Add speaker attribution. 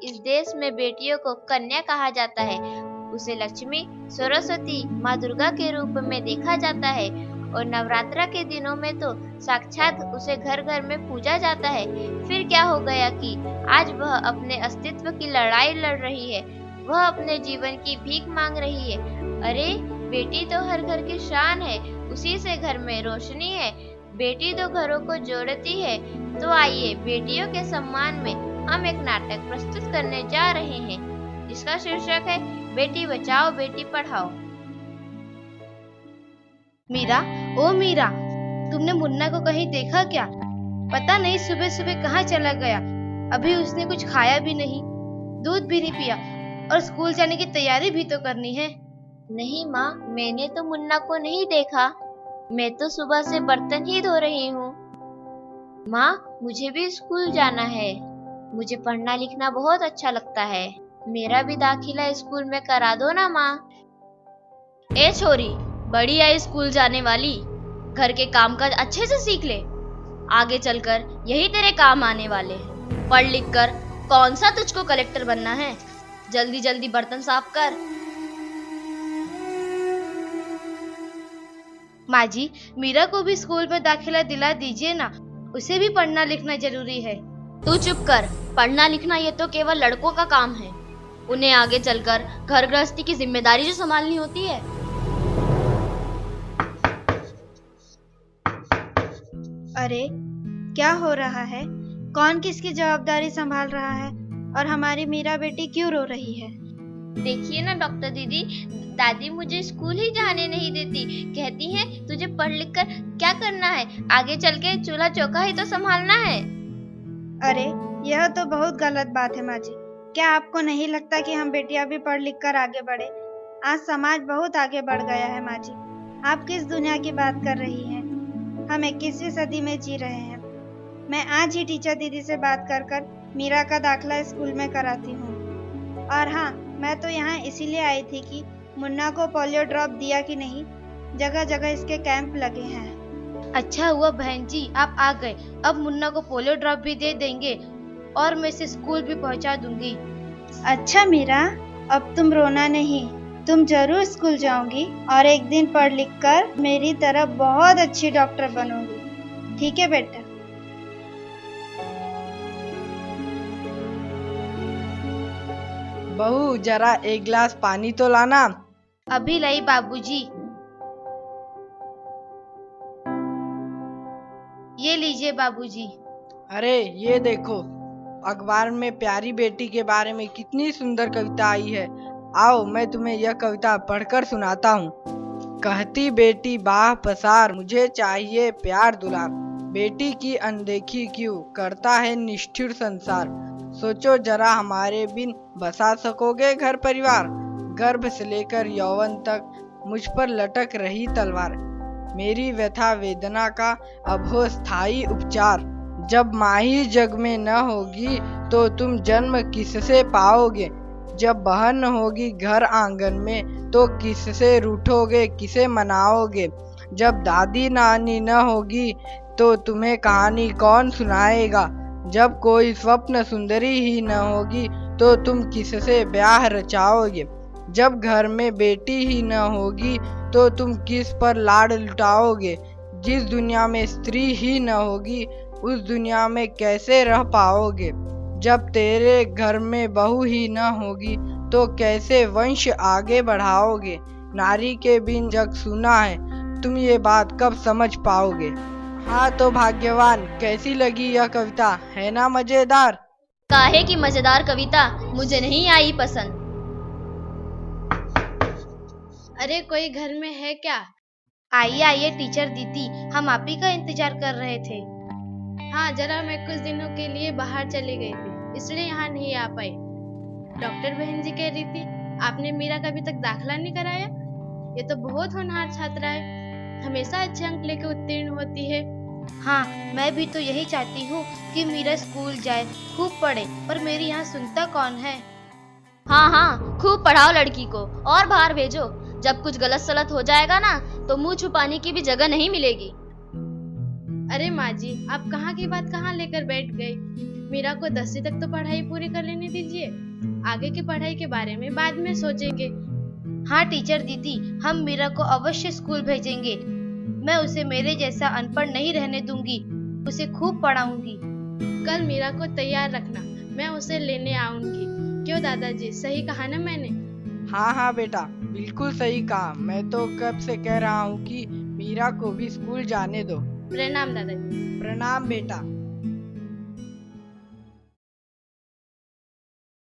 Speaker 1: इस देश में बेटियों को कन्या कहा जाता है। उसे लक्ष्मी, सरस्वती, माँ दुर्गा के रूप में देखा जाता है और नवरात्रा के दिनों में तो साक्षात उसे घर घर में पूजा जाता है। फिर क्या हो गया कि आज वह अपने अस्तित्व की लड़ाई लड़ रही है, वह अपने जीवन की भीख मांग रही है। अरे बेटी तो हर घर की शान है, उसी से घर में रोशनी है। बेटी तो घरों को जोड़ती है। तो आइए बेटियों के सम्मान में हम एक नाटक प्रस्तुत करने जा रहे हैं, जिसका शीर्षक है बेटी बचाओ बेटी पढ़ाओ।
Speaker 2: मीरा, ओ मीरा, तुमने मुन्ना को कहीं देखा क्या? पता नहीं सुबह सुबह कहाँ चला गया। अभी उसने कुछ खाया भी नहीं, दूध भी नहीं पिया और स्कूल जाने की तैयारी भी तो करनी है।
Speaker 1: नहीं माँ, मैंने तो मुन्ना को नहीं देखा। मैं तो सुबह से बर्तन ही धो रही हूँ। माँ, मुझे भी स्कूल जाना है। मुझे पढ़ना लिखना बहुत अच्छा लगता है। मेरा भी दाखिला स्कूल में करा दो ना माँ।
Speaker 3: ए छोरी, बड़ी आई स्कूल जाने वाली, घर के काम काज अच्छे से सीख ले। आगे चलकर यही तेरे काम आने वाले हैं। पढ़ लिख कर कौन सा तुझको कलेक्टर बनना है? जल्दी जल्दी बर्तन साफ कर।
Speaker 2: माँ जी, मीरा को भी स्कूल में दाखिला दिला दीजिए ना, उसे भी पढ़ना लिखना जरूरी है।
Speaker 3: तू चुप कर। पढ़ना लिखना ये तो केवल लड़कों का काम है। उन्हें आगे चलकर घर गृहस्थी की जिम्मेदारी जो संभालनी होती है।
Speaker 4: अरे क्या हो रहा है? कौन किसकी जवाबदारी संभाल रहा है? और हमारी मीरा बेटी क्यों रो रही है?
Speaker 1: देखिए ना डॉक्टर दीदी, दादी मुझे स्कूल ही जाने नहीं देती। कहती हैं तुझे पढ़ लिख कर क्या करना है, आगे चल के चूल्हा चौका ही तो संभालना है।
Speaker 4: अरे यह तो बहुत गलत बात है माँ जी। क्या आपको नहीं लगता कि हम बेटियां भी पढ़ लिख कर आगे बढ़े? आज समाज बहुत आगे बढ़ गया है माँ जी। आप किस दुनिया की बात कर रही हैं? हम 21वीं सदी में जी रहे हैं। मैं आज ही टीचर दीदी से बात कर मीरा का दाखिला स्कूल में कराती हूँ। और हाँ, मैं तो यहाँ इसीलिए आई थी कि मुन्ना को पोलियो ड्रॉप दिया कि नहीं। जगह जगह इसके कैंप लगे हैं।
Speaker 2: अच्छा हुआ बहन जी आप आ गए। अब मुन्ना को पोलियो ड्रॉप भी दे देंगे और मैं इसे स्कूल भी पहुंचा दूंगी।
Speaker 4: अच्छा मीरा, अब तुम रोना नहीं। तुम जरूर स्कूल जाओगी और एक दिन पढ़ लिख कर मेरी तरह बहुत अच्छी डॉक्टर बनोगी। ठीक है बेटा?
Speaker 5: बहू, जरा एक गिलास पानी तो लाना।
Speaker 2: अभी लाई बाबूजी। ये लीजिए बाबूजी।
Speaker 5: अरे ये देखो, अखबार में प्यारी बेटी के बारे में कितनी सुंदर कविता आई है। आओ मैं तुम्हें यह कविता पढ़कर सुनाता हूँ। कहती बेटी बाह पसार, मुझे चाहिए प्यार दुलार। बेटी की अनदेखी क्यों करता है निष्ठुर संसार। सोचो जरा हमारे बिन बसा सकोगे घर परिवार। गर्भ से लेकर यौवन तक मुझ पर लटक रही तलवार। मेरी व्यथा वेदना का अब हो स्थायी उपचार। जब माँ ही जग में न होगी तो तुम जन्म किससे पाओगे। जब बहन न होगी घर आंगन में तो किससे रूठोगे, किसे मनाओगे। जब दादी नानी न होगी तो तुम्हें कहानी कौन सुनाएगा। जब कोई स्वप्न सुंदरी ही न होगी तो तुम किससे ब्याह रचाओगे। जब घर में बेटी ही न होगी तो तुम किस पर लाड लुटाओगे। जिस दुनिया में स्त्री ही न होगी उस दुनिया में कैसे रह पाओगे। जब तेरे घर में बहू ही न होगी तो कैसे वंश आगे बढ़ाओगे। नारी के बिन जग सूना है, तुम ये बात कब समझ पाओगे। हाँ तो भाग्यवान, कैसी लगी यह कविता? है ना मजेदार?
Speaker 3: काहे की मजेदार कविता, मुझे नहीं आई पसंद।
Speaker 2: अरे कोई घर में है क्या? आइए आइए टीचर दीदी, हम आप ही का इंतजार कर रहे थे। हाँ, जरा मैं कुछ दिनों के लिए बाहर चली गई थी, इसलिए यहाँ नहीं आ पाई। डॉक्टर बहन जी कह रही थी आपने मीरा का अभी तक दाखिला नहीं कराया। ये तो बहुत होनहार छात्रा है, हमेशा अच्छे अंक लेकर उत्तीर्ण होती है। हाँ, मैं भी तो यही चाहती हूँ कि मीरा स्कूल जाए, खूब पढ़े, पर मेरी यहाँ सुनता कौन है।
Speaker 3: हाँ हाँ, खूब पढ़ाओ लड़की को और बाहर भेजो। जब कुछ गलत सलत हो जाएगा ना तो मुंह छुपाने की भी जगह नहीं मिलेगी।
Speaker 2: अरे माँ जी, आप कहाँ की बात कहाँ लेकर बैठ गई। मीरा को 10वीं तक तो पढ़ाई पूरी कर लेने दीजिए। आगे की पढ़ाई के बारे में बाद में सोचेंगे।
Speaker 3: हाँ टीचर दीदी, हम मीरा को अवश्य स्कूल भेजेंगे। मैं उसे मेरे जैसा अनपढ़ नहीं रहने दूंगी, उसे खूब पढ़ाऊंगी।
Speaker 2: कल मीरा को तैयार रखना, मैं उसे लेने आऊंगी। क्यों दादाजी, सही कहा ना मैंने?
Speaker 5: हाँ हाँ बेटा, बिल्कुल सही कहा। मैं तो कब से कह रहा हूँ कि मीरा को भी स्कूल जाने दो।
Speaker 2: प्रणाम दादाजी।
Speaker 5: प्रणाम बेटा।